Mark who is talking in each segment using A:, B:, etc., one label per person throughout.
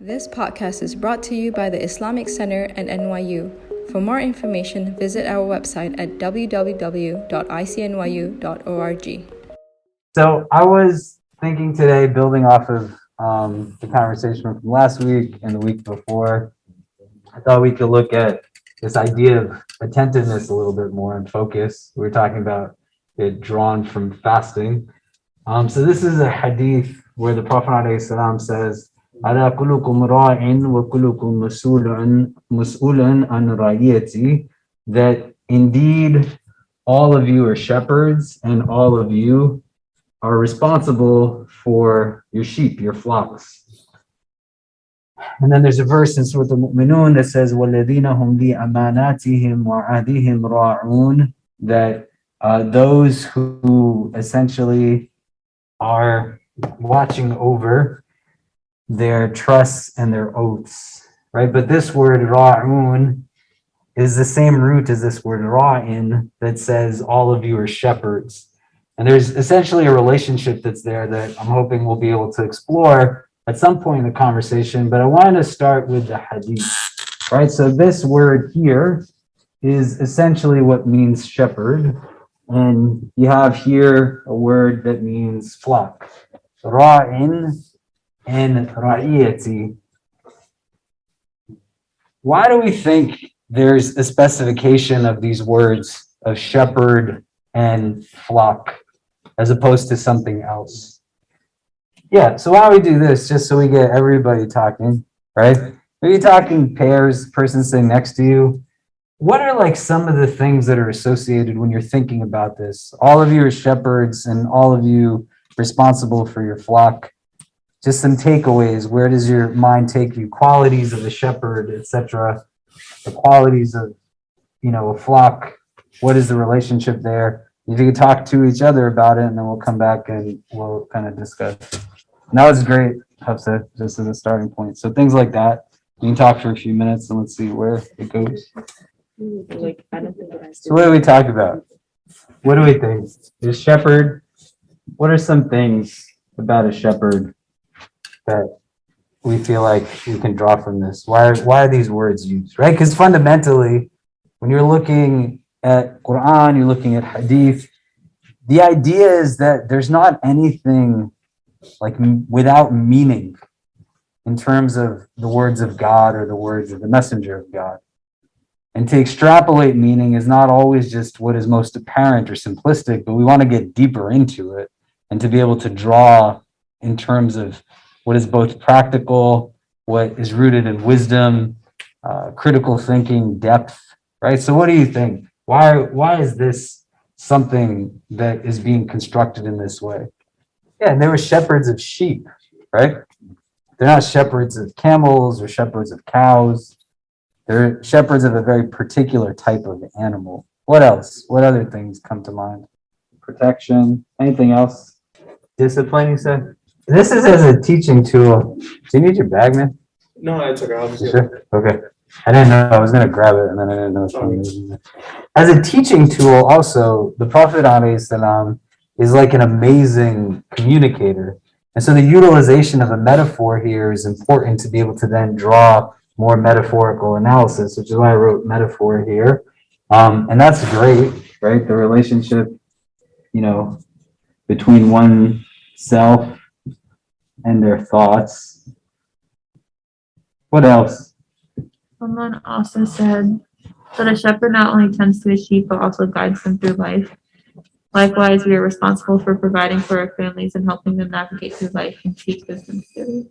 A: This podcast is brought to you by the Islamic Center and NYU. For more information, visit our website at www.icnyu.org.
B: So I was thinking today, building off of the conversation from last week and the week before, I thought we could look at this idea of attentiveness a little bit more and focus. We were talking about it drawn from fasting. So this is a hadith where the Prophet ﷺ says, "Ala kullukum ra'in wa kullukum mas'ulun an ra'iyati," that indeed all of you are shepherds and all of you are responsible for your sheep, your flocks. And then there's a verse in Surah Al-Muminoon that says, وَالَّذِينَ هُمْ لِأَمَانَاتِهِمْ وَعَهْدِهِمْ رَاعُونَ, that those who essentially are watching over their trusts and their oaths, right? But this word ra'un is the same root as this word ra'in that says all of you are shepherds. And there's essentially a relationship that's there that I'm hoping we'll be able to explore at some point in the conversation. But I wanted to start with the hadith, right? So this word here is essentially what means shepherd. And you have here a word that means flock. Ra'in and ra'iyati. Why do we think there's a specification of these words of shepherd and flock as opposed to something else? Yeah, so why don't we do this just so we get everybody talking, right? Maybe talking pairs, person sitting next to you. What are like some of the things that are associated when you're thinking about this? All of you are shepherds and all of you responsible for your flock. Just some takeaways. Where does your mind take you? Qualities of a shepherd, etc. The qualities of, a flock. What is the relationship there? If you could talk to each other about it, and then we'll come back and we'll kind of discuss. And that was great, Hafsa, just as a starting point. So things like that. You can talk for a few minutes and let's see where it goes. So what do we talk about? What do we think? A shepherd, what are some things about a shepherd that we feel like we can draw from this? Why are these words used, right? Because fundamentally, when you're looking at Quran, you're looking at Hadith, the idea is that there's not anything like without meaning in terms of the words of God or the words of the messenger of God. And to extrapolate meaning is not always just what is most apparent or simplistic, but we want to get deeper into it and to be able to draw in terms of what is both practical, what is rooted in wisdom, critical thinking, depth, right? So what do you think? Why is this something that is being constructed in this way? Yeah, and they were shepherds of sheep, right? They're not shepherds of camels or shepherds of cows. They're shepherds of a very particular type of animal. What else? What other things come to mind? Protection, anything else? Discipline, you said? This is as a teaching tool. Do you need your bag, man?
C: No, it's okay. I'll just
B: sure? Okay. I didn't know. I was going to grab it, and then I didn't know. As a teaching tool, also, the Prophet ﷺ is like an amazing communicator. And so the utilization of a metaphor here is important to be able to then draw more metaphorical analysis, which is why I wrote metaphor here. And that's great, right? The relationship, between oneself and their thoughts. What else?
D: Someone also said that a shepherd not only tends to his sheep, but also guides them through life. Likewise, we are responsible for providing for our families and helping them navigate through life and teach wisdom to.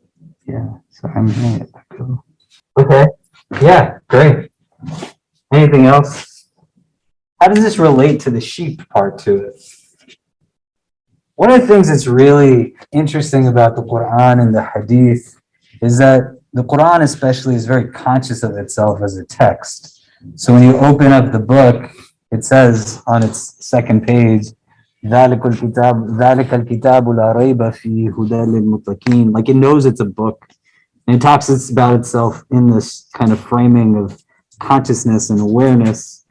B: Yeah, so I'm going to go. Okay, yeah, great. Anything else? How does this relate to the sheep part to it? One of the things that's really interesting about the Quran and the Hadith is that the Quran especially is very conscious of itself as a text. So when you open up the book, it says on its second page, ذَلِكَ الْكِتَابُ لَا رَيْبَ فِيهِ هُدًى لِلْمُتَّقِينَ. Like it knows it's a book. And it talks about itself in this kind of framing of consciousness and awareness.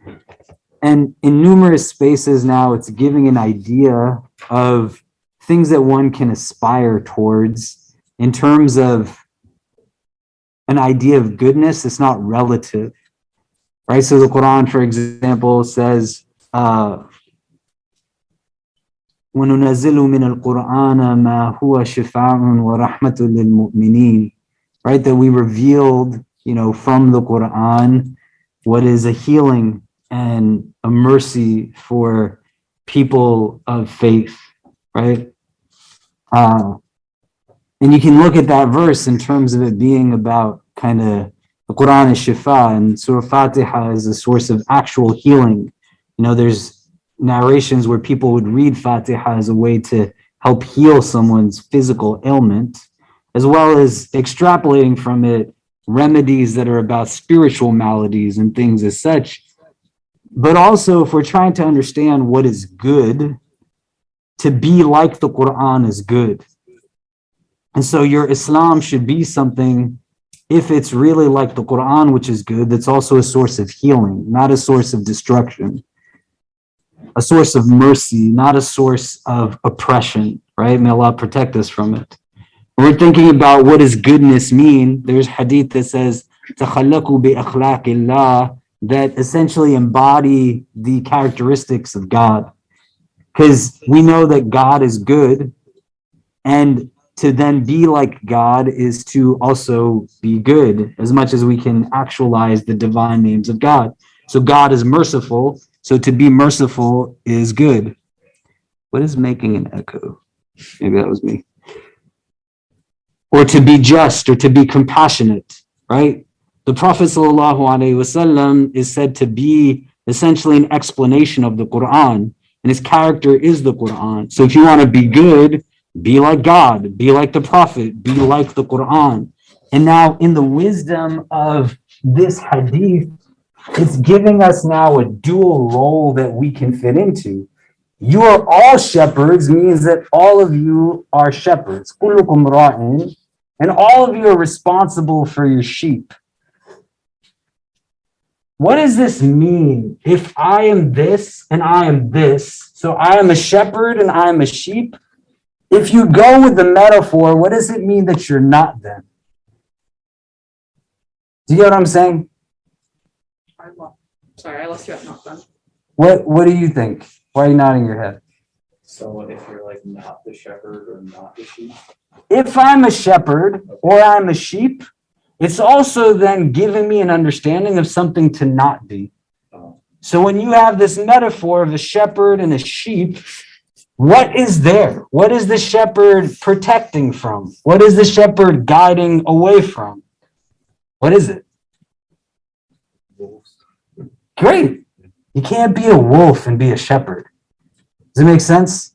B: And in numerous spaces now, it's giving an idea of things that one can aspire towards in terms of an idea of goodness, it's not relative, right? So the Quran, for example, says, وَنُنَزِّلُ مِنَ الْقُرْآنَ مَا هُوَ شِفَاءٌ وَرَحْمَةٌ لِلْمُؤْمِنِينَ, right? That we revealed, from the Quran, what is a healing and a mercy for people of faith, right? And you can look at that verse in terms of it being about kind of the Quran is shifa, and Surah Fatiha is a source of actual healing. There's narrations where people would read Fatiha as a way to help heal someone's physical ailment, as well as extrapolating from it remedies that are about spiritual maladies and things as such. But also, if we're trying to understand what is good, to be like the Quran is good. And so your Islam should be something, if it's really like the Quran, which is good, that's also a source of healing, not a source of destruction, a source of mercy, not a source of oppression, right? May Allah protect us from it. When we're thinking about what does goodness mean, there's hadith that says, تَخَلَّقُوا بِأَخْلَاقِ اللَّهِ, that essentially embody the characteristics of God. Because we know that God is good, and to then be like God is to also be good, as much as we can actualize the divine names of God. So God is merciful, so to be merciful is good. What is making an echo? Maybe that was me. Or to be just, or to be compassionate, right? The Prophet ﷺ is said to be essentially an explanation of the Quran, and his character is the Quran. So if you want to be good, be like God, be like the Prophet, be like the Quran. And now in the wisdom of this hadith, it's giving us now a dual role that we can fit into. You are all shepherds means that all of you are shepherds. كُلُّكُمْ رَاعٍ, and all of you are responsible for your sheep. What does this mean? If I am this and I am this, so I am a shepherd and I am a sheep. If you go with the metaphor, what does it mean that you're not then? Do you get what I'm saying?
C: Sorry, I lost you at not done.
B: What do you think? Why are you nodding your head?
E: So if you're like not the shepherd or not the sheep?
B: If I'm a shepherd or I'm a sheep, it's also then giving me an understanding of something to not be. So when you have this metaphor of a shepherd and a sheep, what is there? What is the shepherd protecting from? What is the shepherd guiding away from? What is it? Great. You can't be a wolf and be a shepherd. Does it make sense?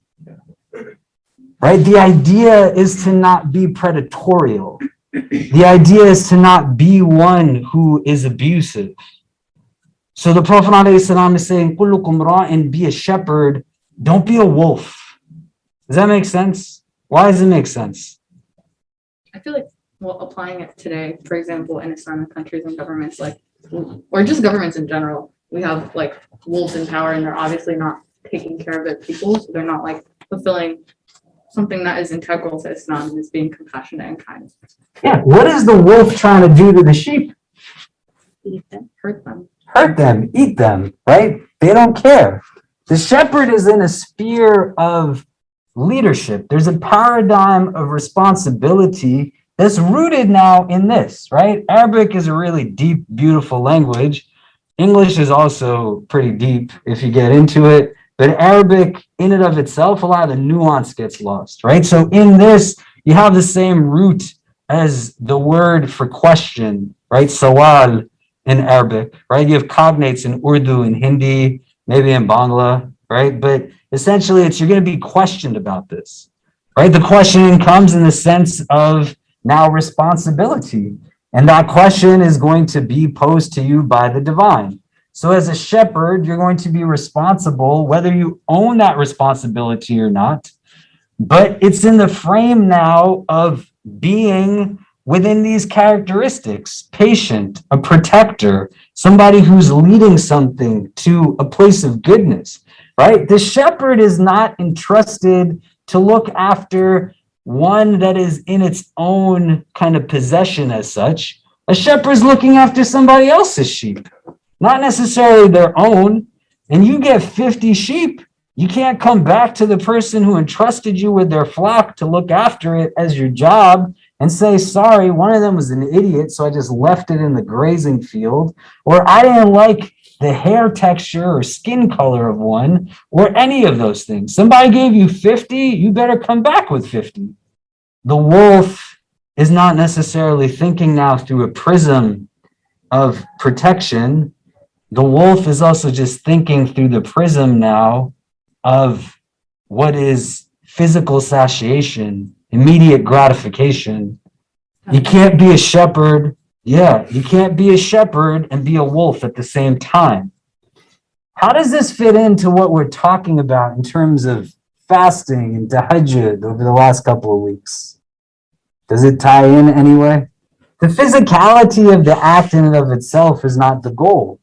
B: Right? The idea is to not be predatorial. The idea is to not be one who is abusive. So the Prophet ﷺ is saying, "Kullukum ra'in," be a shepherd, don't be a wolf. Does that make sense? Why does it make sense?
C: I feel like, applying it today, for example, in Islamic countries and governments, or just governments in general, we have wolves in power, and they're obviously not taking care of their people, so they're not fulfilling something that is integral to Islam, and is being compassionate and kind.
B: Yeah. What is the wolf trying to do to the sheep?
C: Eat them, hurt them.
B: Hurt them, eat them, right? They don't care. The shepherd is in a sphere of leadership. There's a paradigm of responsibility that's rooted now in this, right? Arabic is a really deep, beautiful language. English is also pretty deep if you get into it. But Arabic, in and of itself, a lot of the nuance gets lost, right? So in this, you have the same root as the word for question, right? Sawal in Arabic, right? You have cognates in Urdu and Hindi, maybe in Bangla, right? But essentially, you're going to be questioned about this, right? The questioning comes in the sense of now responsibility. And that question is going to be posed to you by the divine. So as a shepherd, you're going to be responsible, whether you own that responsibility or not. But it's in the frame now of being within these characteristics: patient, a protector, somebody who's leading something to a place of goodness, right? The shepherd is not entrusted to look after one that is in its own kind of possession as such, A shepherd's looking after somebody else's sheep, not necessarily their own. And you get 50 sheep. You can't come back to the person who entrusted you with their flock to look after it as your job and say, sorry, one of them was an idiot, so I just left it in the grazing field, or I didn't like the hair texture or skin color of one, or any of those things. Somebody gave you 50, you better come back with 50. The wolf is not necessarily thinking now through a prism of protection. The wolf is also just thinking through the prism now of what is physical satiation, immediate gratification. You can't be a shepherd. Yeah, you can't be a shepherd and be a wolf at the same time. How does this fit into what we're talking about in terms of fasting and tahajjud over the last couple of weeks? Does it tie in anyway? The physicality of the act in and of itself is not the goal.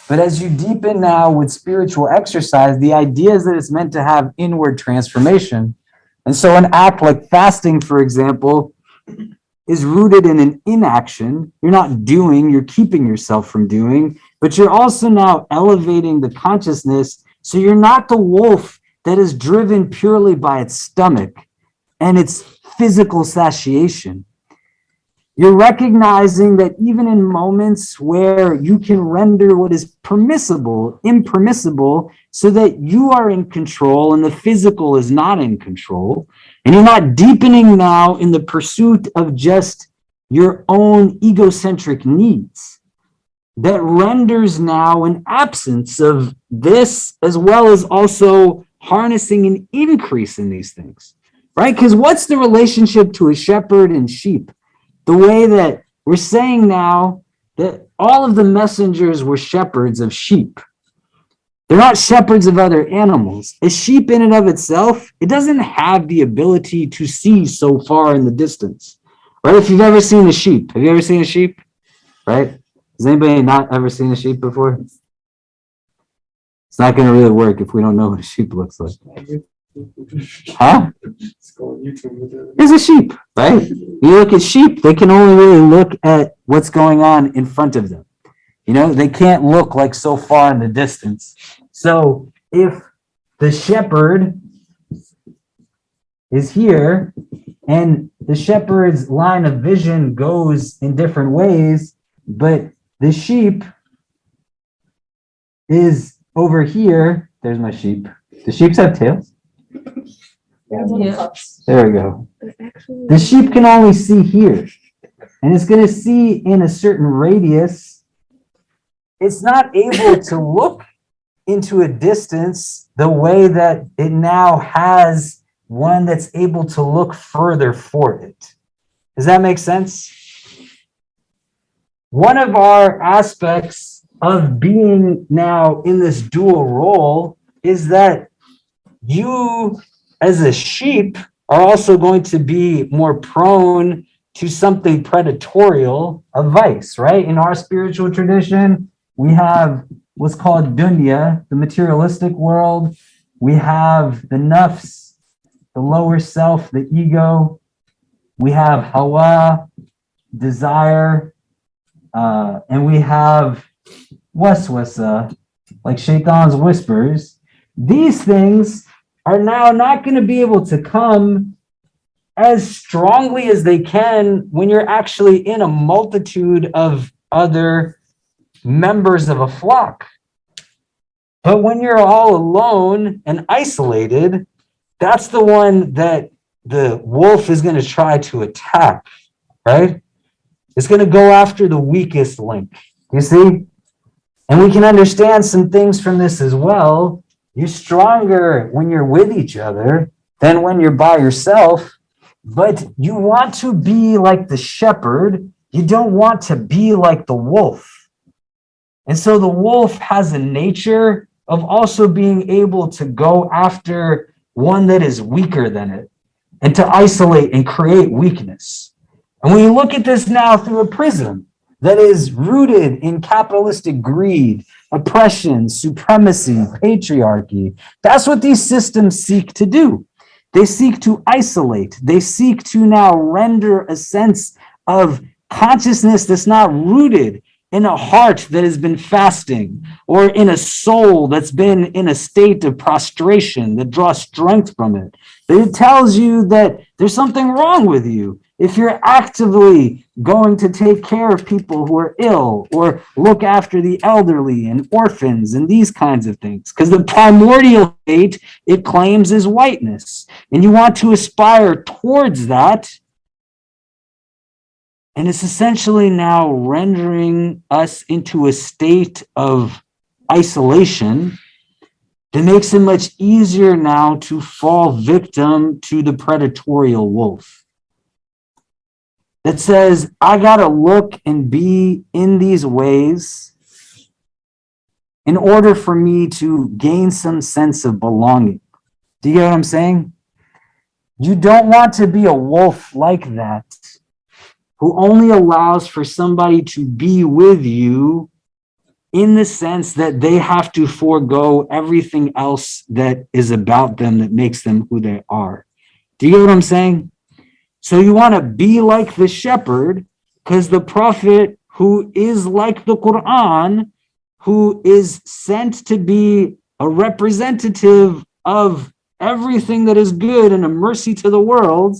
B: But as you deepen now with spiritual exercise, the idea is that it's meant to have inward transformation. And so an act like fasting, for example, is rooted in an inaction. You're not doing, you're keeping yourself from doing, but you're also now elevating the consciousness. So you're not the wolf that is driven purely by its stomach and its physical satiation. You're recognizing that even in moments where you can render what is permissible, impermissible, so that you are in control and the physical is not in control, and you're not deepening now in the pursuit of just your own egocentric needs, that renders now an absence of this, as well as also harnessing an increase in these things, right? Because what's the relationship to a shepherd and sheep? The way that we're saying now that all of the messengers were shepherds of sheep. They're not shepherds of other animals. A sheep in and of itself, it doesn't have the ability to see so far in the distance, right? If you've ever seen a sheep, have you ever seen a sheep, right? Has anybody not ever seen a sheep before? It's not going to really work if we don't know what a sheep looks like. Huh? There's a sheep, right? You look at sheep, they can only really look at what's going on in front of them. You know, they can't look like so far in the distance. So if the shepherd is here and the shepherd's line of vision goes in different ways, but the sheep is over here. There's my sheep. The sheep have tails.
D: Yeah.
B: There we go. The sheep can only see here, and it's going to see in a certain radius. It's not able to look into a distance the way that it now has one that's able to look further for it. Does that make sense? One of our aspects of being now in this dual role is that you, as a sheep, are also going to be more prone to something predatorial, a vice, right? In our spiritual tradition, we have what's called dunya, the materialistic world. We have the nafs, the lower self, the ego. We have hawa, desire, and we have waswasa, like shaitan's whispers. These things are now not going to be able to come as strongly as they can when you're actually in a multitude of other members of a flock. But when you're all alone and isolated, that's the one that the wolf is going to try to attack, right? It's going to go after the weakest link, you see? And we can understand some things from this as well. You're stronger when you're with each other than when you're by yourself, but you want to be like the shepherd. You don't want to be like the wolf. And so the wolf has a nature of also being able to go after one that is weaker than it and to isolate and create weakness. And when you look at this now through a prism that is rooted in capitalistic greed, oppression, supremacy, patriarchy, that's what these systems seek to do. They seek to isolate. They seek to now render a sense of consciousness that's not rooted in a heart that has been fasting, or in a soul that's been in a state of prostration that draws strength from it. It tells you that there's something wrong with you if you're actively going to take care of people who are ill, or look after the elderly and orphans and these kinds of things. Because the primordial state, it claims, is whiteness. And you want to aspire towards that. And it's essentially now rendering us into a state of isolation that makes it much easier now to fall victim to the predatorial wolf. That says, I gotta look and be in these ways in order for me to gain some sense of belonging. Do you get what I'm saying? You don't want to be a wolf like that, who only allows for somebody to be with you in the sense that they have to forego everything else that is about them that makes them who they are. Do you get what I'm saying? So you want to be like the shepherd, because the prophet, who is like the Quran, who is sent to be a representative of everything that is good and a mercy to the world,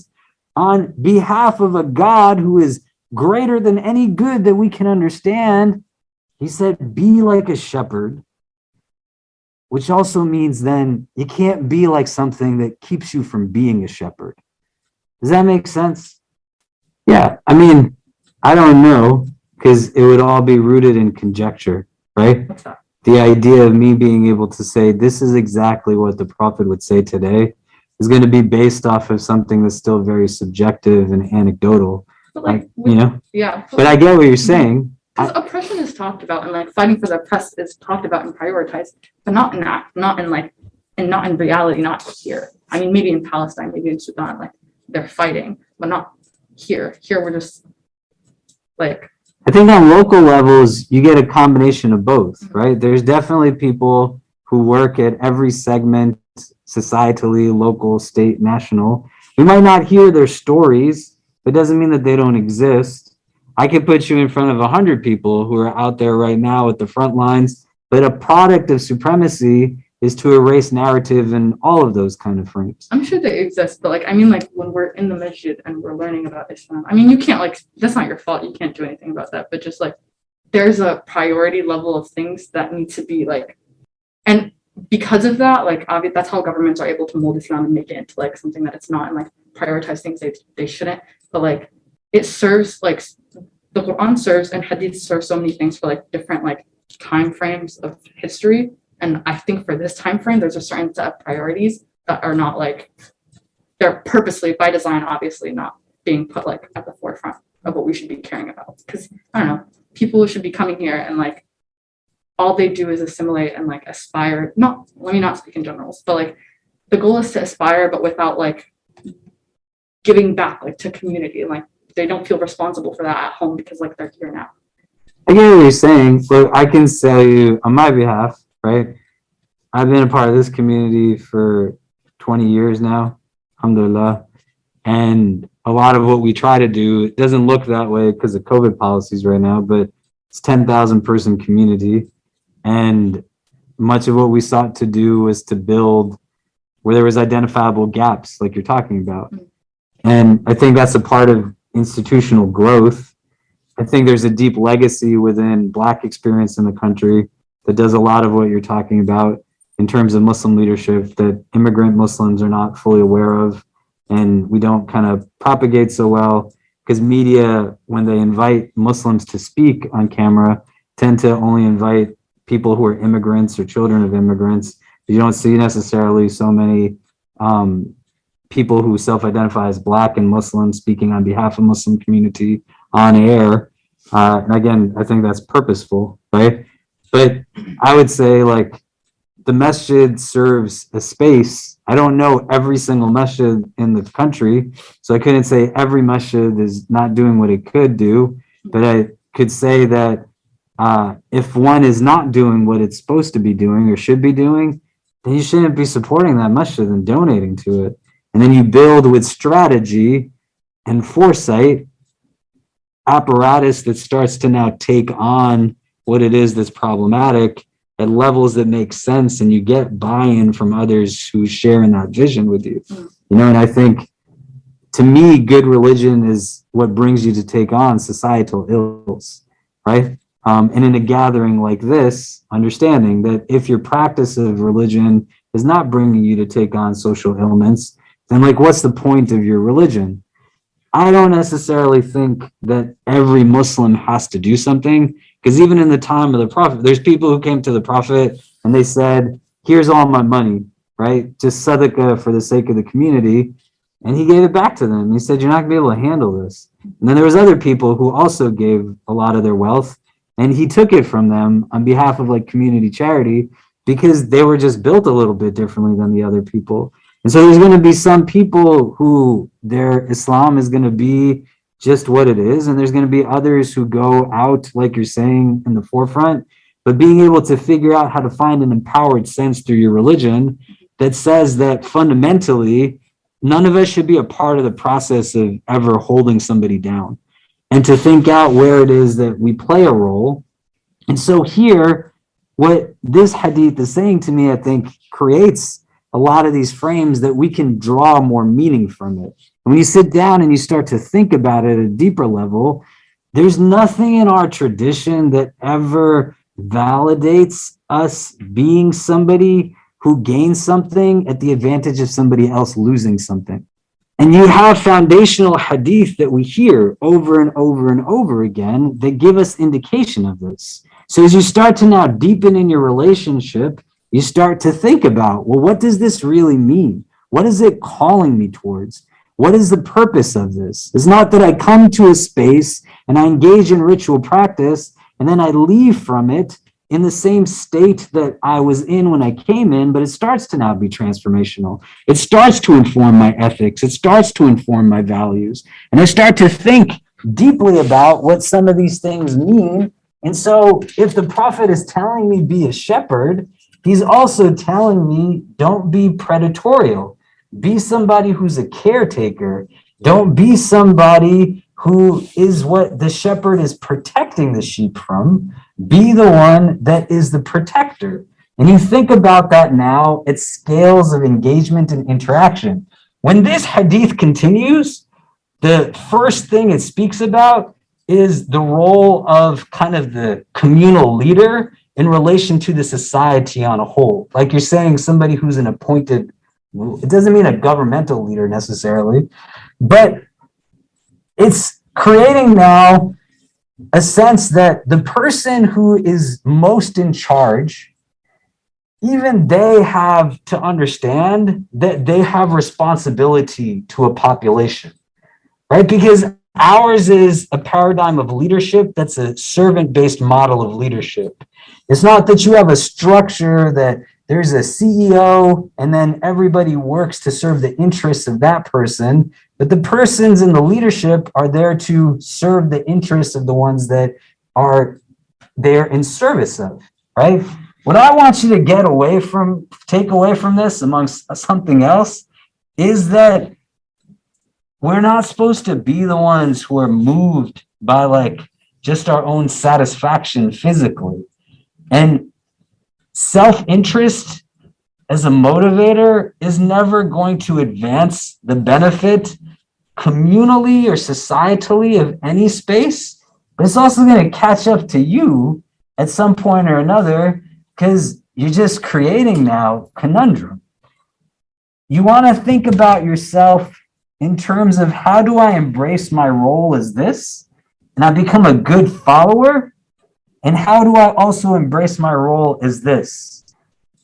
B: on behalf of a God who is greater than any good that we can understand, he said, be like a shepherd, which also means then you can't be like something that keeps you from being a shepherd. Does that make sense? Yeah, I mean, I don't know, because it would all be rooted in conjecture, right? The idea of me being able to say, this is exactly what the prophet would say today, is going to be based off of something that's still very subjective and anecdotal.
C: But like, yeah.
B: But I get what you're saying.
C: Because oppression is talked about, and like fighting for the oppressed is talked about and prioritized, but not in reality, not here. I mean, maybe in Palestine, maybe in Sudan, like they're fighting, but not here. Here we're just like.
B: I think on local levels, you get a combination of both, right? There's definitely people who work at every segment, societally, local, state, national. We might not hear their stories, but it doesn't mean that they don't exist. I could put you in front of 100 people who are out there right now at the front lines, but a product of supremacy is to erase narrative and all of those kind of frames.
C: I'm sure they exist, but like, I mean, like when we're in the masjid and we're learning about Islam, I mean, you can't like, that's not your fault. You can't do anything about that, but just like, there's a priority level of things that need to be like, and because of that, like, obviously, that's how governments are able to mold Islam and make it into like something that it's not, and like prioritize things they shouldn't. But like, it serves like the Quran serves and Hadith serves so many things for like different like time frames of history. And I think for this time frame, there's a certain set of priorities that are not like, they're purposely by design, obviously not being put like at the forefront of what we should be caring about. Because I don't know, people should be coming here and like all they do is assimilate and like aspire. Not, let me not speak in generals, but like the goal is to aspire, but without like giving back like to community. And like they don't feel responsible for that at home because like they're here now.
B: I get what you're saying, but I can tell you on my behalf, right? I've been a part of this community for 20 years now, alhamdulillah. And a lot of what we try to do, it doesn't look that way because of COVID policies right now, but it's 10,000 person community. And much of what we sought to do was to build where there was identifiable gaps like you're talking about. And I think that's a part of institutional growth. I think there's a deep legacy within Black experience in the country that does a lot of what you're talking about in terms of Muslim leadership that immigrant Muslims are not fully aware of. And we don't kind of propagate so well because media, when they invite Muslims to speak on camera, tend to only invite people who are immigrants or children of immigrants. You don't see necessarily so many people who self-identify as Black and Muslim speaking on behalf of Muslim community on air. And again, I think that's purposeful, right? But I would say like the masjid serves a space. I don't know every single masjid in the country, so I couldn't say every masjid is not doing what it could do, but I could say that if one is not doing what it's supposed to be doing or should be doing, then you shouldn't be supporting that masjid and donating to it. And then you build with strategy and foresight apparatus that starts to now take on what it is that's problematic at levels that make sense, and you get buy-in from others who share in that vision with you. And I think, to me, good religion is what brings you to take on societal ills, right? And in a gathering like this, understanding that if your practice of religion is not bringing you to take on social ailments, then what's the point of your religion? I don't necessarily think that every Muslim has to do something, because even in the time of the Prophet, there's people who came to the Prophet and they said, here's all my money, right? Just sadaqah for the sake of the community. And he gave it back to them. He said, you're not gonna be able to handle this. And then there was other people who also gave a lot of their wealth, and he took it from them on behalf of community charity, because they were just built a little bit differently than the other people. And so there's going to be some people who their Islam is going to be just what it is, and there's going to be others who go out, like you're saying, in the forefront. But being able to figure out how to find an empowered sense through your religion that says that fundamentally none of us should be a part of the process of ever holding somebody down, and to think out where it is that we play a role. And so here, what this hadith is saying to me, I think, creates a lot of these frames that we can draw more meaning from it. And when you sit down and you start to think about it at a deeper level, there's nothing in our tradition that ever validates us being somebody who gains something at the advantage of somebody else losing something. And you have foundational hadith that we hear over and over and over again that give us indication of this. So as you start to now deepen in your relationship, you start to think about, well, what does this really mean? What is it calling me towards? What is the purpose of this? It's not that I come to a space and I engage in ritual practice and then I leave from it in the same state that I was in when I came in, but it starts to now be transformational. It starts to inform my ethics. It starts to inform my values. And I start to think deeply about what some of these things mean. And so if the Prophet is telling me be a shepherd, he's also telling me don't be predatorial. Be somebody who's a caretaker. Don't be somebody who is what the shepherd is protecting the sheep from. Be the one that is the protector. And you think about that now at scales of engagement and interaction. When this hadith continues, the first thing it speaks about is the role of kind of the communal leader in relation to the society on a whole. Like you're saying, somebody who's an appointed, it doesn't mean a governmental leader necessarily, but it's creating now a sense that the person who is most in charge, even they have to understand that they have responsibility to a population, right? Because ours is a paradigm of leadership that's a servant-based model of leadership. It's not that you have a structure that there's a CEO and then everybody works to serve the interests of that person, but the persons in the leadership are there to serve the interests of the ones that are there in service of, right? What I want you to take away from this, amongst something else, is that we're not supposed to be the ones who are moved by just our own satisfaction physically. And self-interest as a motivator is never going to advance the benefit communally or societally of any space, but it's also going to catch up to you at some point or another, because you're just creating now conundrum. You want to think about yourself in terms of, how do I embrace my role as this and I become a good follower? And how do I also embrace my role as this?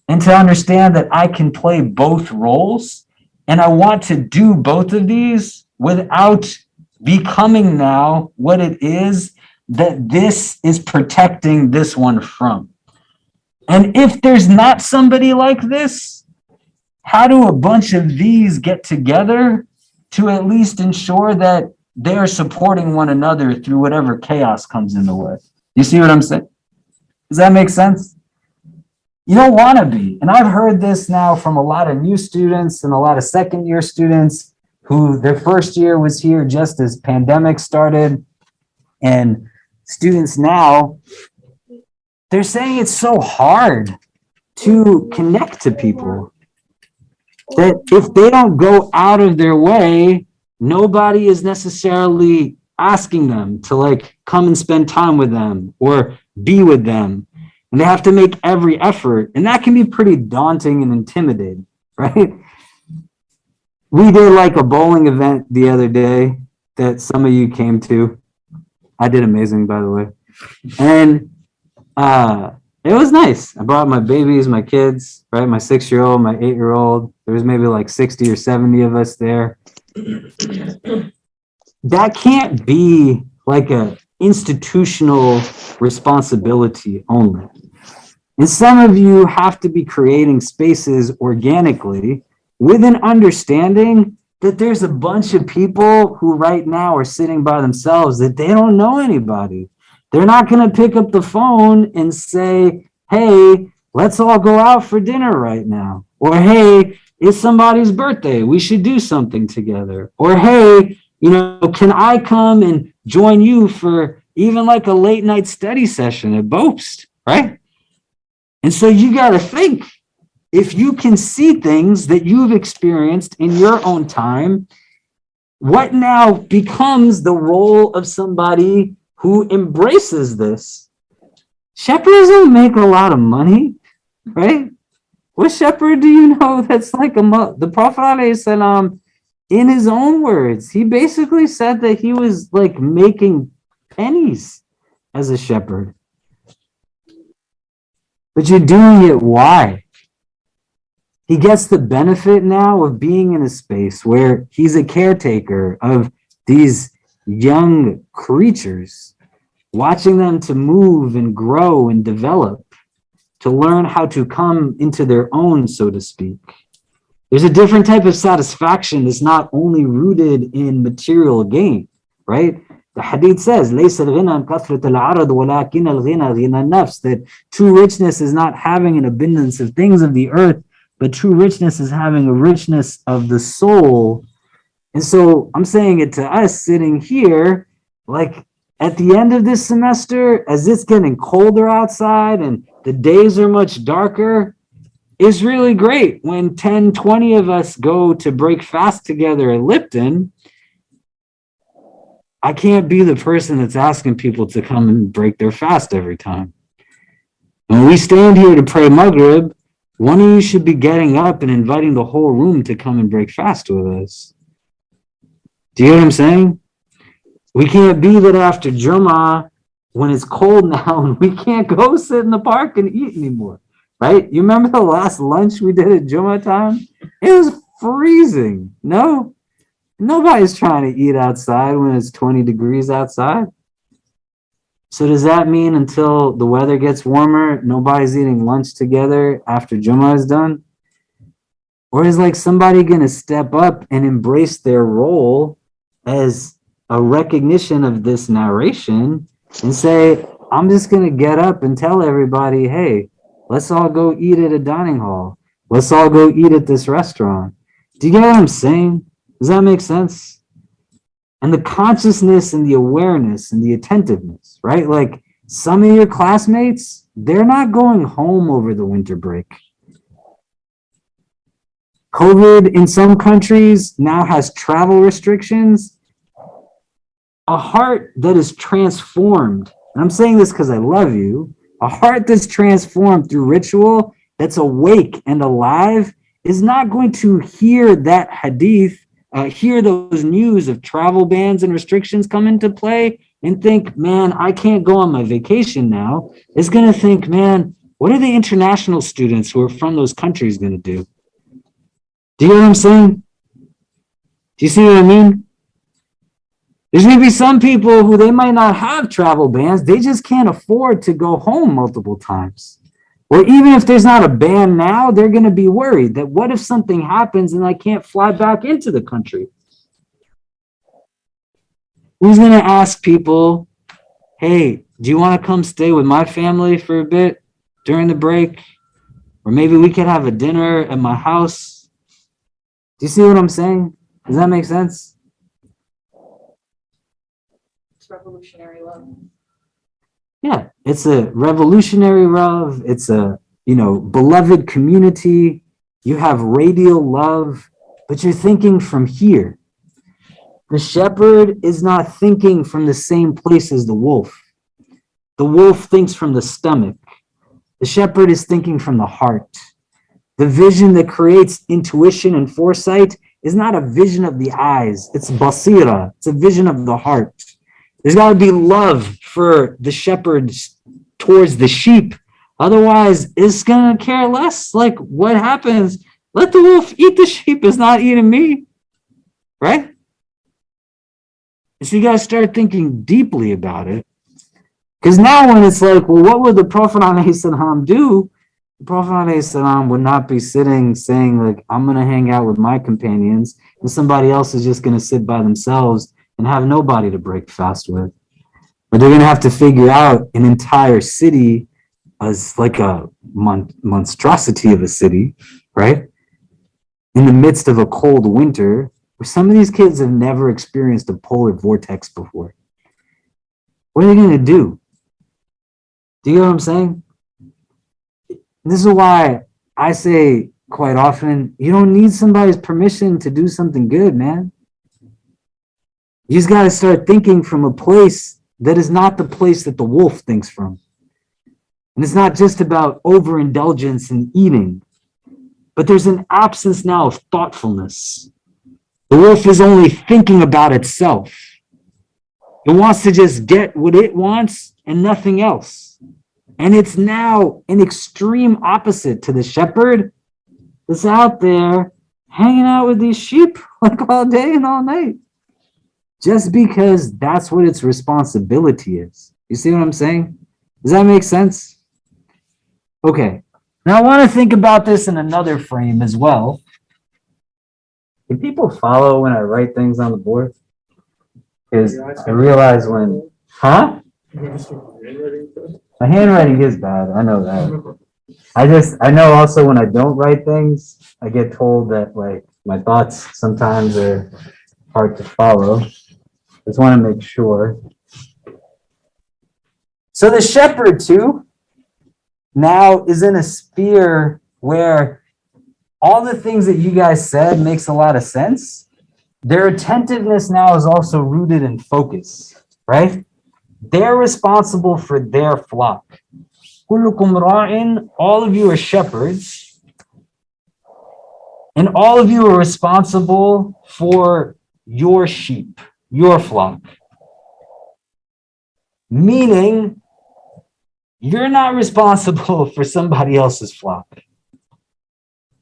B: And to understand that I can play both roles, and I want to do both of these without becoming now what it is that this is protecting this one from. And if there's not somebody like this, how do a bunch of these get together to at least ensure that they're supporting one another through whatever chaos comes in the way? You see what I'm saying? Does that make sense? You don't want to be. And I've heard this now from a lot of new students and a lot of second-year students who their first year was here just as pandemic started. And students now, they're saying it's so hard to connect to people that if they don't go out of their way, nobody is necessarily asking them to like come and spend time with them or be with them. And they have to make every effort. And that can be pretty daunting and intimidating, right? We did like a bowling event the other day that some of you came to. I did amazing, by the way. And it was nice. I brought my babies, my kids, right? My 6-year-old, my 8-year-old. There was maybe like 60 or 70 of us there. That can't be like a institutional responsibility only. And some of you have to be creating spaces organically with an understanding that there's a bunch of people who right now are sitting by themselves that they don't know anybody. They're not going to pick up the phone and say, hey, let's all go out for dinner right now. Or, hey, it's somebody's birthday. We should do something together. Or, hey, can I come and join you for even like a late night study session at Boast, right? And so you got to think, if you can see things that you've experienced in your own time, what now becomes the role of somebody who embraces this? Shepherds don't make a lot of money, right? What shepherd do you know that's like the Prophet ﷺ, in his own words, he basically said that he was like making pennies as a shepherd. But you're doing it, why? He gets the benefit now of being in a space where he's a caretaker of these young creatures, watching them to move and grow and develop, to learn how to come into their own, so to speak. There's a different type of satisfaction that's not only rooted in material gain, right? The Hadith says, that true richness is not having an abundance of things of the earth, but true richness is having a richness of the soul. And so I'm saying it to us sitting here, like at the end of this semester, as it's getting colder outside and the days are much darker, it's really great when 10, 20 of us go to break fast together at Lipton. I can't be the person that's asking people to come and break their fast every time. When we stand here to pray Maghrib, one of you should be getting up and inviting the whole room to come and break fast with us. Do you hear what I'm saying? We can't be that after Jummah, when it's cold now, and we can't go sit in the park and eat anymore, right? You remember the last lunch we did at Jummah time? It was freezing. No? Nobody's trying to eat outside when it's 20 degrees outside. So does that mean until the weather gets warmer, nobody's eating lunch together after Jummah is done? Or is like somebody going to step up and embrace their role as a recognition of this narration and say, I'm just going to get up and tell everybody, hey, let's all go eat at a dining hall. Let's all go eat at this restaurant. Do you get what I'm saying? Does that make sense? And the consciousness and the awareness and the attentiveness, right? Like some of your classmates, they're not going home over the winter break. COVID in some countries now has travel restrictions. A heart that is transformed, and I'm saying this because I love you, a heart that's transformed through ritual, that's awake and alive, is not going to hear that hadith, hear those news of travel bans and restrictions come into play and think, man, I can't go on my vacation now. It's going to think, man, what are the international students who are from those countries going to do? Do you know what I'm saying? Do you see what I mean? There's going to be some people who they might not have travel bans. They just can't afford to go home multiple times. Or even if there's not a ban now, they're going to be worried that what if something happens and I can't fly back into the country? Who's going to ask people, hey, do you want to come stay with my family for a bit during the break? Or maybe we could have a dinner at my house. Do you see what I'm saying? Does that make sense?
C: revolutionary love.
B: Yeah, it's a revolutionary love. It's a, beloved community. You have radial love, but you're thinking from here. The shepherd is not thinking from the same place as the wolf. The wolf thinks from the stomach. The shepherd is thinking from the heart. The vision that creates intuition and foresight is not a vision of the eyes. It's basira. It's a vision of the heart. There's got to be love for the shepherd towards the sheep. Otherwise, it's going to care less. Like, what happens? Let the wolf eat the sheep. It's not eating me. Right? So you got to start thinking deeply about it. Because now when it's like, well, what would the Prophet ﷺ do? The Prophet ﷺ would not be sitting saying, like, I'm going to hang out with my companions, and somebody else is just going to sit by themselves and have nobody to break fast with. But they're going to have to figure out an entire city as like a monstrosity of a city, right? In the midst of a cold winter, where some of these kids have never experienced a polar vortex before. What are they going to do? Do you know what I'm saying? This is why I say quite often, you don't need somebody's permission to do something good, man. You just got to start thinking from a place that is not the place that the wolf thinks from. And it's not just about overindulgence and eating, but there's an absence now of thoughtfulness. The wolf is only thinking about itself. It wants to just get what it wants and nothing else. And it's now an extreme opposite to the shepherd that's out there hanging out with these sheep like all day and all night. Just because that's what its responsibility is. You see what I'm saying? Does that make sense? Okay. Now I want to think about this in another frame as well. Can people follow when I write things on the board? Because I realize when, my handwriting is bad. I know that. I know also when I don't write things, I get told that like my thoughts sometimes are hard to follow. Just want to make sure. So the shepherd too now is in a sphere where all the things that you guys said makes a lot of sense. Their attentiveness now is also rooted in focus, right? They're responsible for their flock. Kullukum ra'in, all of you are shepherds, and all of you are responsible for your sheep, your flock. Meaning, you're not responsible for somebody else's flock.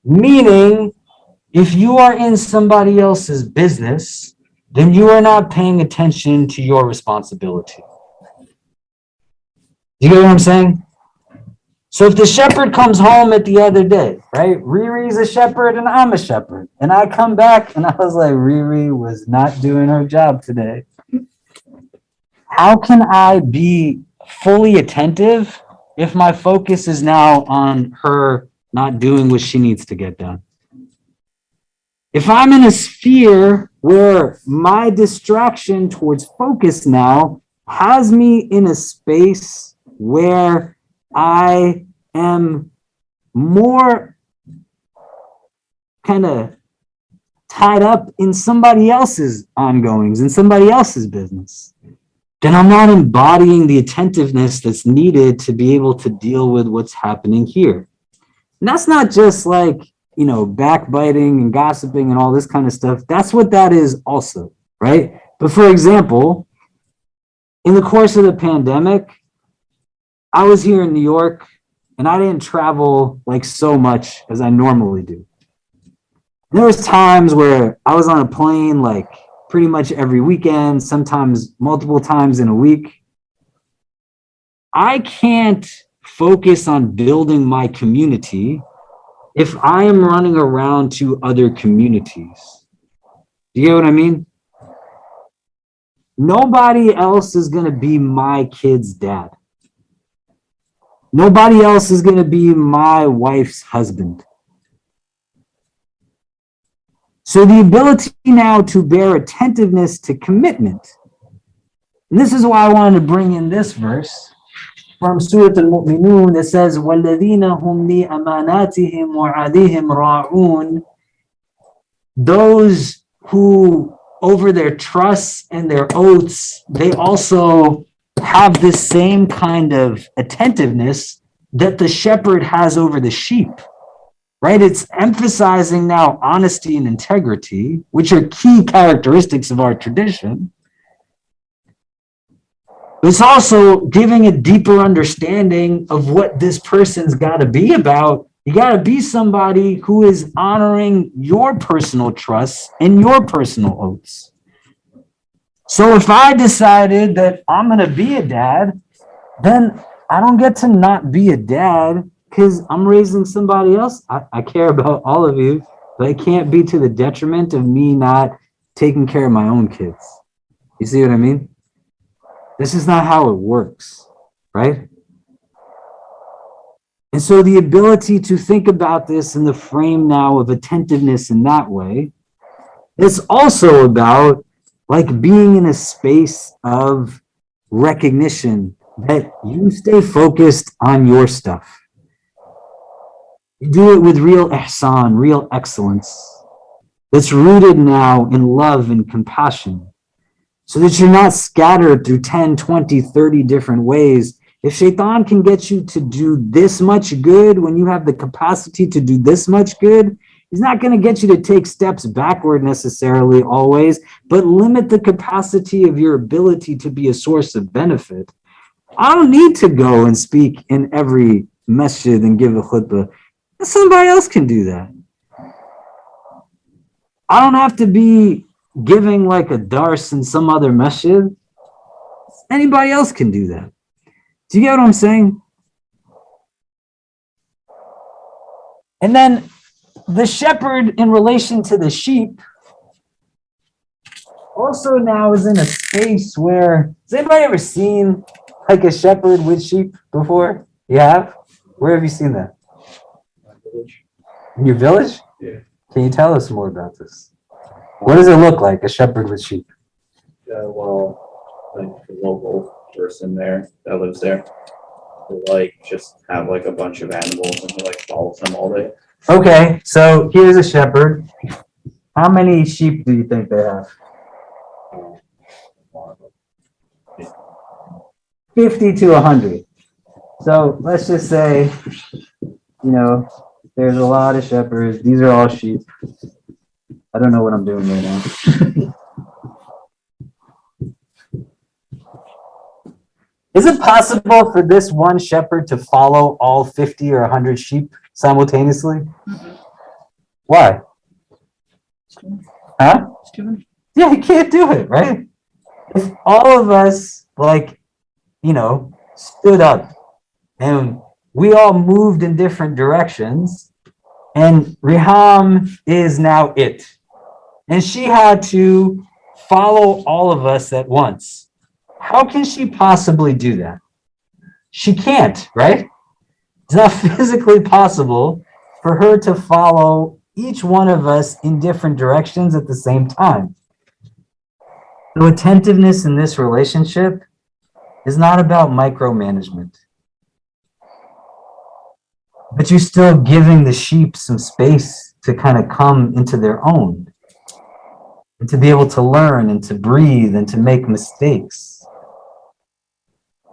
B: Meaning, if you are in somebody else's business, then you are not paying attention to your responsibility. You get what I'm saying? So if the shepherd comes home at the other day, right? Riri's a shepherd and I'm a shepherd. And I come back and I was like, Riri was not doing her job today. How can I be fully attentive if my focus is now on her not doing what she needs to get done? If I'm in a sphere where my distraction towards focus now has me in a space where I am more kind of tied up in somebody else's ongoings, in somebody else's business, then I'm not embodying the attentiveness that's needed to be able to deal with what's happening here. And that's not just like, backbiting and gossiping and all this kind of stuff. That's what that is also, right? But for example, in the course of the pandemic, I was here in New York and I didn't travel like so much as I normally do. There was times where I was on a plane like pretty much every weekend, sometimes multiple times in a week. I can't focus on building my community if I am running around to other communities. Do you get what I mean? Nobody else is going to be my kid's dad. Nobody else is going to be my wife's husband. So the ability now to bear attentiveness to commitment And this is why I wanted to bring in this verse from Surah Al-Muminoon that says, وَالَّذِينَ هُمْ لِأَمَانَاتِهِمْ وَعَدِهِمْ رَاعُونَ. Those who, over their trusts and their oaths, they also have this same kind of attentiveness that the shepherd has over the sheep, right? It's emphasizing now honesty and integrity, which are key characteristics of our tradition. It's also giving a deeper understanding of what this person's got to be about. You got to be somebody who is honoring your personal trusts and your personal oaths. So if I decided that I'm going to be a dad, then I don't get to not be a dad because I'm raising somebody else. I care about all of you, but it can't be to the detriment of me not taking care of my own kids. You see what I mean? This is not how it works, right? And so the ability to think about this in the frame now of attentiveness in that way, it's also about like being in a space of recognition that you stay focused on your stuff. You do it with real ihsan, real excellence, that's rooted now in love and compassion, so that you're not scattered through 10, 20, 30 different ways. If shaitan can get you to do this much good when you have the capacity to do this much good, he's not going to get you to take steps backward necessarily always, but limit the capacity of your ability to be a source of benefit. I don't need to go and speak in every masjid and give a khutbah. Somebody else can do that. I don't have to be giving like a dars in some other masjid. Anybody else can do that. Do you get what I'm saying? And then the shepherd in relation to the sheep also now is in a space where, has anybody ever seen like a shepherd with sheep before? You have? Where have you seen that?
E: My village.
B: In your village?
E: Yeah.
B: Can you tell us more about this? What does it look like, a shepherd with sheep?
E: Well, like the local person there that lives there, will like just have like a bunch of animals and he like follows them all day.
B: Okay, so here's a shepherd. How many sheep do you think they have? 50 to 100. So let's just say, there's a lot of shepherds. These are all sheep. I don't know what I'm doing right now. Is it possible for this one shepherd to follow all 50 or 100 sheep simultaneously?
C: Mhm.
B: Why? Huh?
C: It's too many.
B: Yeah, he can't do it, right? If all of us, stood up and we all moved in different directions, and Riham is now it, and she had to follow all of us at once. How can she possibly do that? She can't, right? It's not physically possible for her to follow each one of us in different directions at the same time. So attentiveness in this relationship is not about micromanagement, but you're still giving the sheep some space to kind of come into their own and to be able to learn and to breathe and to make mistakes.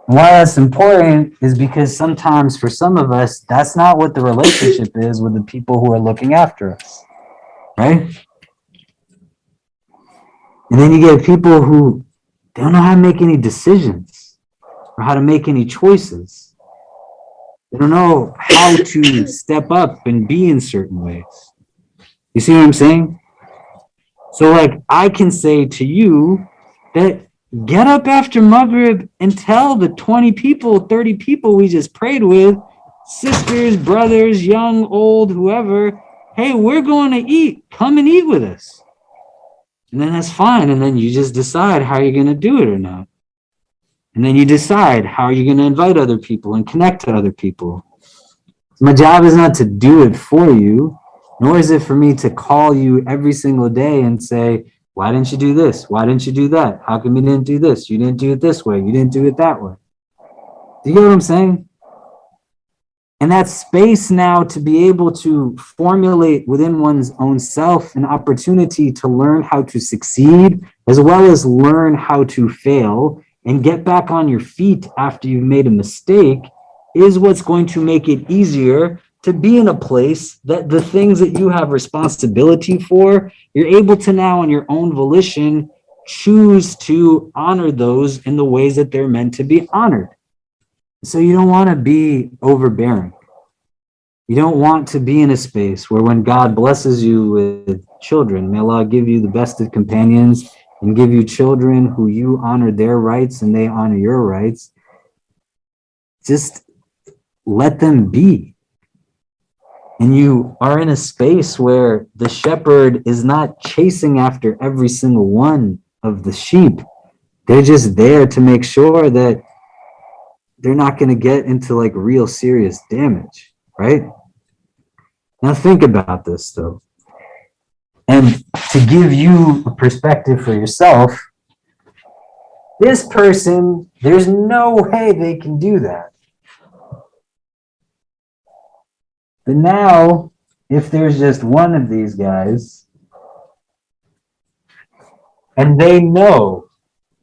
B: And why that's important is because sometimes for some of us, that's not what the relationship is with the people who are looking after us, right? And then you get people who they don't know how to make any decisions or how to make any choices. They don't know how to step up and be in certain ways. You see what I'm saying? So I can say to you that get up after Maghrib and tell the 20 people, 30 people we just prayed with, sisters, brothers, young, old, whoever, hey, we're going to eat. Come and eat with us. And then that's fine. And then you just decide how you're going to do it or not. And then you decide how you're going to invite other people and connect to other people. My job is not to do it for you, nor is it for me to call you every single day and say, Why didn't you do this? Why didn't you do that? How come you didn't do this? You didn't do it this way. You didn't do it that way. Do you get what I'm saying? And that space now to be able to formulate within one's own self an opportunity to learn how to succeed, as well as learn how to fail and get back on your feet after you've made a mistake, is what's going to make it easier to be in a place that the things that you have responsibility for, you're able to now on your own volition choose to honor those in the ways that they're meant to be honored. So you don't want to be overbearing. You don't want to be in a space where when God blesses you with children, may Allah give you the best of companions and give you children who you honor their rights and they honor your rights. Just let them be. And you are in a space where the shepherd is not chasing after every single one of the sheep. They're just there to make sure that they're not going to get into like real serious damage, right? Now think about this though. And to give you a perspective for yourself, this person, there's no way they can do that. But now, if there's just one of these guys, and they know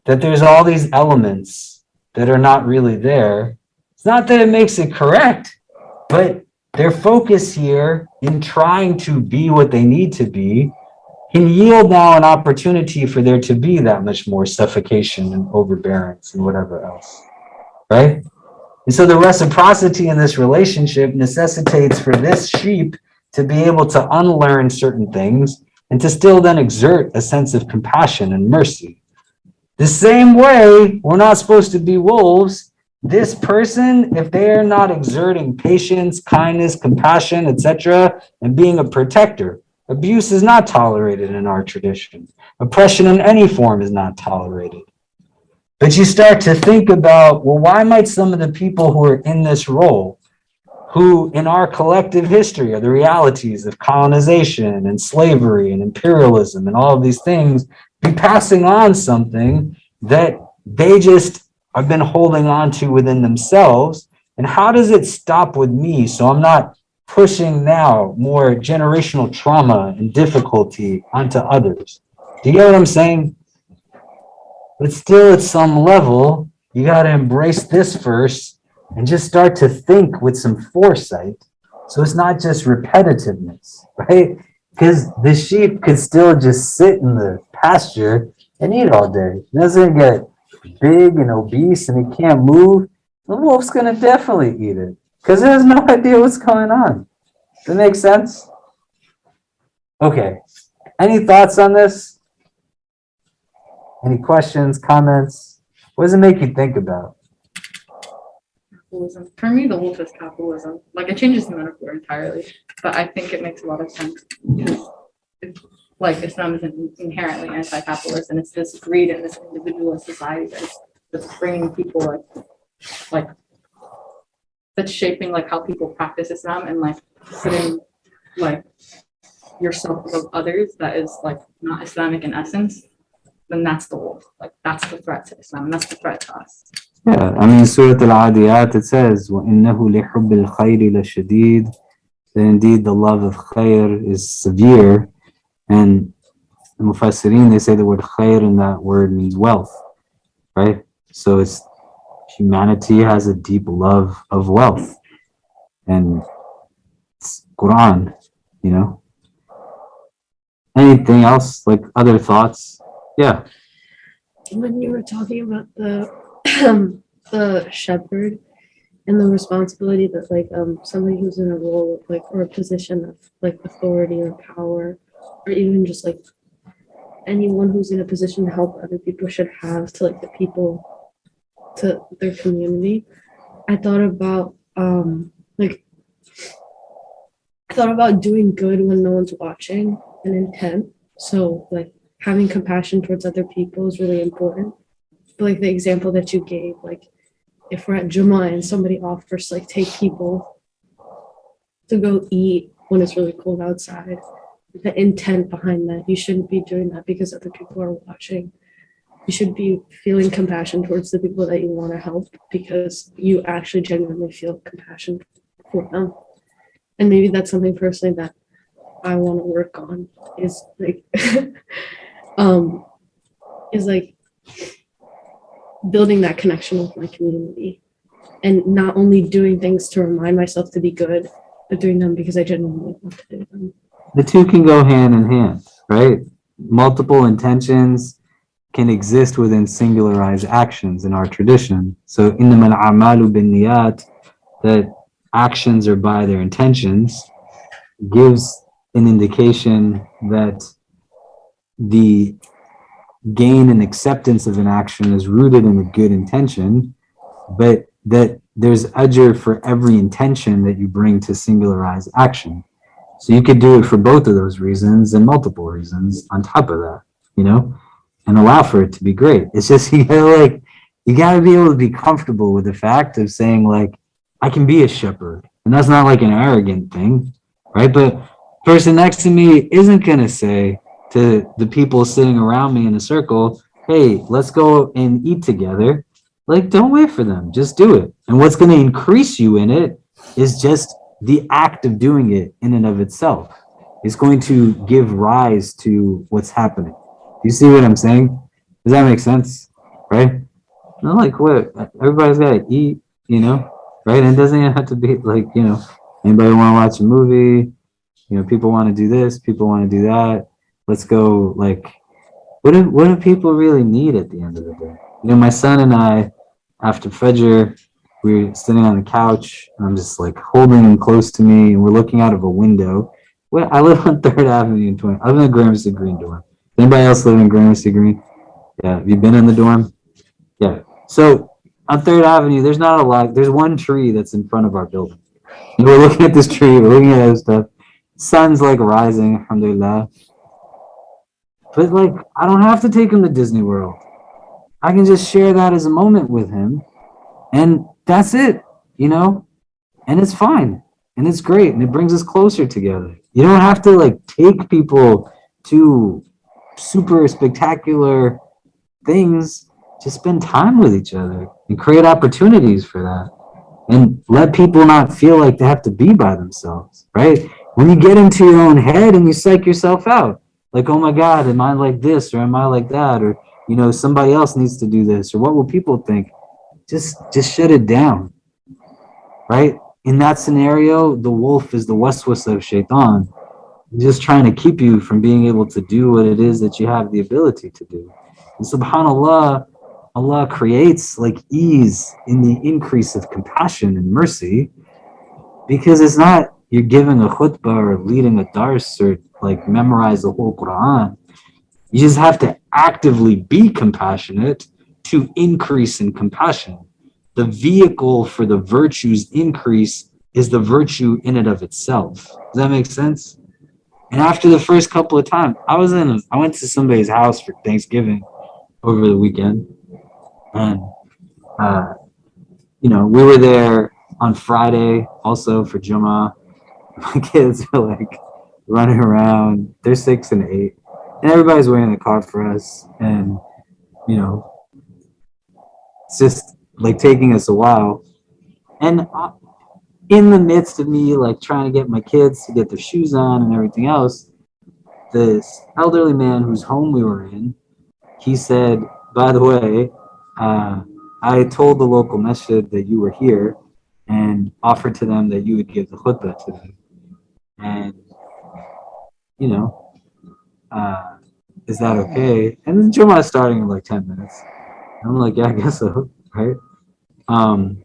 B: that there's all these elements that are not really there, it's not that it makes it correct, but their focus here in trying to be what they need to be can yield now an opportunity for there to be that much more suffocation and overbearance and whatever else, right? And so the reciprocity in this relationship necessitates for this sheep to be able to unlearn certain things and to still then exert a sense of compassion and mercy. The same way, we're not supposed to be wolves. This person, if they are not exerting patience, kindness, compassion, etc., and being a protector, abuse is not tolerated in our tradition. Oppression in any form is not tolerated. But you start to think about, well, why might some of the people who are in this role, who in our collective history are the realities of colonization and slavery and imperialism and all of these things, be passing on something that they just have been holding on to within themselves? And how does it stop with me so I'm not pushing now more generational trauma and difficulty onto others? Do you get what I'm saying? But still, at some level, you got to embrace this first and just start to think with some foresight. So it's not just repetitiveness, right? Because the sheep could still just sit in the pasture and eat all day. It doesn't get big and obese and it can't move. The wolf's going to definitely eat it because it has no idea what's going on. Does that make sense? Okay. Any thoughts on this? Any questions, comments? What does it make you think about?
C: Capitalism. For me, the wolf is capitalism. Like, it changes the metaphor entirely, but I think it makes a lot of sense because like Islam isn't inherently anti-capitalist, and it's this greed and this individualist society that's bringing people like that's shaping like how people practice Islam and like putting like yourself above others that is like not Islamic in essence. Then that's the wolf. Like, that's the threat to Islam, and that's the threat to us.
B: Yeah, I mean, Surah Al-Adiyat, it says, وَإِنَّهُ لِحُبِّ الْخَيْرِ لَشَدِيدٌ. That indeed the love of khair is severe. And the Mufassirin, they say the word khair in that word means wealth, right? So it's humanity has a deep love of wealth. And it's Quran, you know? Anything else, like other thoughts? Yeah.
F: When you were talking about the shepherd and the responsibility that like somebody who's in a role of, like, or a position of like authority or power, or even just like anyone who's in a position to help other people should have to like the people, to their community. I thought about doing good when no one's watching and intent. So like having compassion towards other people is really important. But like the example that you gave, like if we're at Jummah and somebody offers like take people to go eat when it's really cold outside, the intent behind that. You shouldn't be doing that because other people are watching. You should be feeling compassion towards the people that you want to help because you actually genuinely feel compassion for them. And maybe that's something personally that I want to work on is like is like building that connection with my community and not only doing things to remind myself to be good, but doing them because I genuinely want to do them.
B: The two can go hand in hand, right? Multiple intentions can exist within singularized actions in our tradition. So إِنَّمَا الْأَعْمَالُ بِالنِّيَّاتِ, that actions are by their intentions, gives an indication that the gain and acceptance of an action is rooted in a good intention, but that there's ajr for every intention that you bring to singularized action. So you could do it for both of those reasons and multiple reasons on top of that, you know, and allow for it to be great. It's just, you gotta be able to be comfortable with the fact of saying, like, I can be a shepherd. And that's not like an arrogant thing, right? But person next to me isn't gonna say to the people sitting around me in a circle, hey, let's go and eat together. Like, don't wait for them, just do it. And what's gonna increase you in it is just the act of doing it in and of itself. It's going to give rise to what's happening. You see what I'm saying? Does that make sense? Right? Not like what? Everybody's got to eat, you know? Right? And it doesn't even have to be like, you know, anybody want to watch a movie? You know, people want to do this, people want to do that. Let's go, like, what do people really need at the end of the day? You know, my son and I, after Fajr, we were sitting on the couch, and I'm just like holding him close to me, and we're looking out of a window. Well, I live on 3rd Avenue in 20. I live in the Gramercy Green dorm. Anybody else live in Gramercy Green? Yeah. Have you been in the dorm? Yeah. So on 3rd Avenue, there's not a lot. There's one tree that's in front of our building. And we're looking at this tree. We're looking at other stuff. Sun's like rising, alhamdulillah. But like, I don't have to take him to Disney World. I can just share that as a moment with him. And that's it, you know? And it's fine. And it's great. And it brings us closer together. You don't have to like take people to super spectacular things. Just spend time with each other and create opportunities for that. And let people not feel like they have to be by themselves, right? When you get into your own head and you psych yourself out, like, oh my God, am I like this or am I like that? Or, you know, somebody else needs to do this, or what will people think? Just shut it down, right? In that scenario, the wolf is the waswasa of shaitan, just trying to keep you from being able to do what it is that you have the ability to do. And subhanAllah, Allah creates like ease in the increase of compassion and mercy, because it's not you're giving a khutbah or leading a dars or like memorize the whole Quran. You just have to actively be compassionate to increase in compassion. The vehicle for the virtue's increase is the virtue in and of itself. Does that make sense? And after the first couple of times, I went to somebody's house for Thanksgiving over the weekend. And, you know, we were there on Friday also for Jummah. My kids are like running around. They're 6 and 8. And everybody's waiting in the car for us. And, you know, it's just like taking us a while. And in the midst of me like trying to get my kids to get their shoes on and everything else, this elderly man whose home we were in, he said, by the way, I told the local masjid that you were here and offered to them that you would give the khutbah to them. And, you know, is that okay? And then Jummah is starting in like 10 minutes. And I'm like, yeah, I guess so, right? And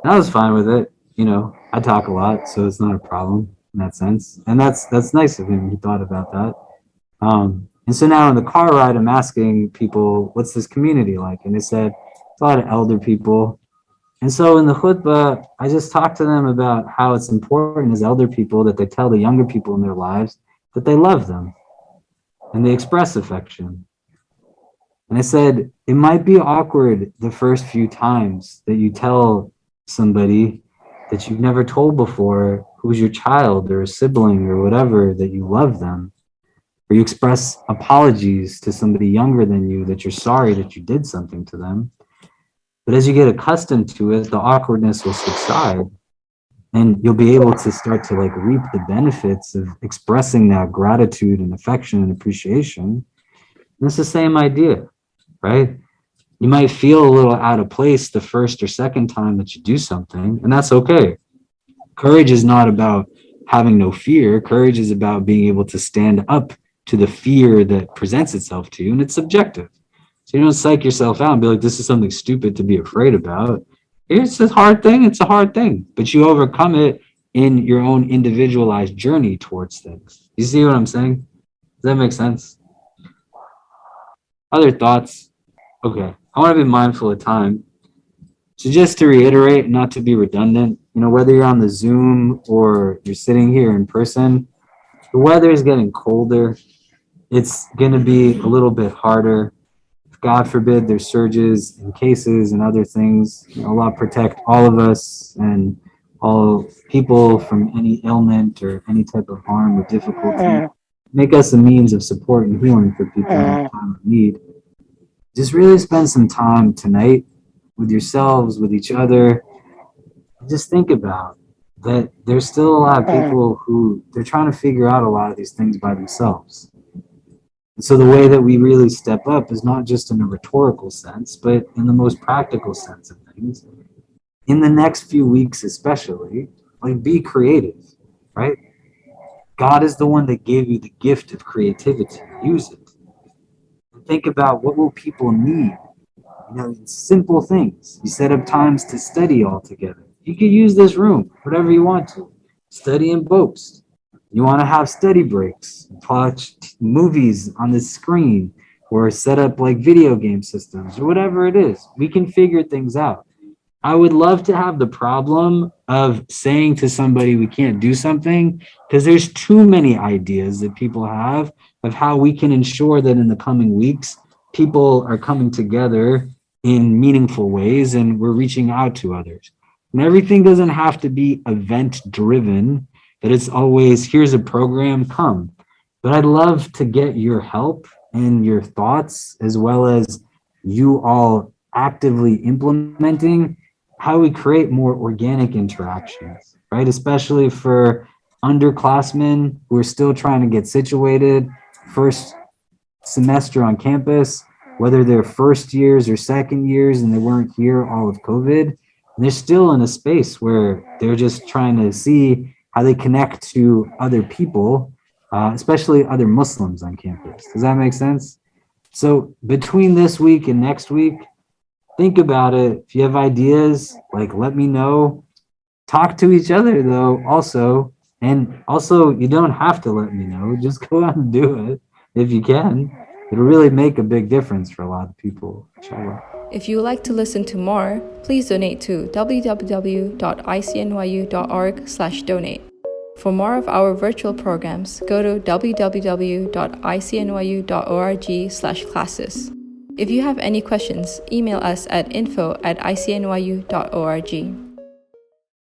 B: I was fine with it. You know, I talk a lot, so it's not a problem in that sense. And that's nice of him. He thought about that. And so now in the car ride, I'm asking people, what's this community like? And they said, it's a lot of elder people. And so in the khutbah, I just talked to them about how it's important as elder people that they tell the younger people in their lives that they love them and they express affection. And I said, it might be awkward the first few times that you tell somebody that you've never told before who's your child or a sibling or whatever, that you love them, or you express apologies to somebody younger than you that you're sorry that you did something to them. But as you get accustomed to it, the awkwardness will subside, and you'll be able to start to like reap the benefits of expressing that gratitude and affection and appreciation. And it's the same idea, right? You might feel a little out of place the first or second time that you do something, and that's okay. Courage is not about having no fear. Courage is about being able to stand up to the fear that presents itself to you, and it's subjective. So you don't psych yourself out and be like, this is something stupid to be afraid about. It's a hard thing. It's a hard thing, but you overcome it in your own individualized journey towards things. You see what I'm saying? Does that make sense? Other thoughts? Okay. I want to be mindful of time. So just to reiterate, not to be redundant, whether you're on the Zoom or you're sitting here in person, the weather is getting colder. It's going to be a little bit harder. God forbid there's surges in cases and other things. Allah protect all of us and all people from any ailment or any type of harm or difficulty. Make us a means of support and healing for people in time of need. Just really spend some time tonight with yourselves, with each other. Just think about that there's still a lot of people who they're trying to figure out a lot of these things by themselves. And so the way that we really step up is not just in a rhetorical sense, but in the most practical sense of things. In the next few weeks especially, like be creative, right? God is the one that gave you the gift of creativity. Use it. And think about what will people need. Simple things. You set up times to study all together. You can use this room, whatever you want to. Study and boast. You want to have study breaks, watch movies on the screen, or set up like video game systems, or whatever it is. We can figure things out. I would love to have the problem of saying to somebody we can't do something, because there's too many ideas that people have of how we can ensure that in the coming weeks, people are coming together in meaningful ways and we're reaching out to others. And everything doesn't have to be event driven, that it's always, here's a program, come. But I'd love to get your help and your thoughts, as well as you all actively implementing how we create more organic interactions, right? Especially for underclassmen who are still trying to get situated, first semester on campus, whether they're first years or second years and they weren't here all of COVID, and they're still in a space where they're just trying to see how they connect to other people, especially other Muslims on campus. Does that make sense? So between this week and next week, think about it. If you have ideas, like let me know. Talk to each other though also. And also you don't have to let me know. Just go out and do it if you can. It'll really make a big difference for a lot of people, inshallah.
A: If you would like to listen to more, please donate to www.icnyu.org/donate. For more of our virtual programs, go to www.icnyu.org/classes. If you have any questions, email us at info@icnyu.org.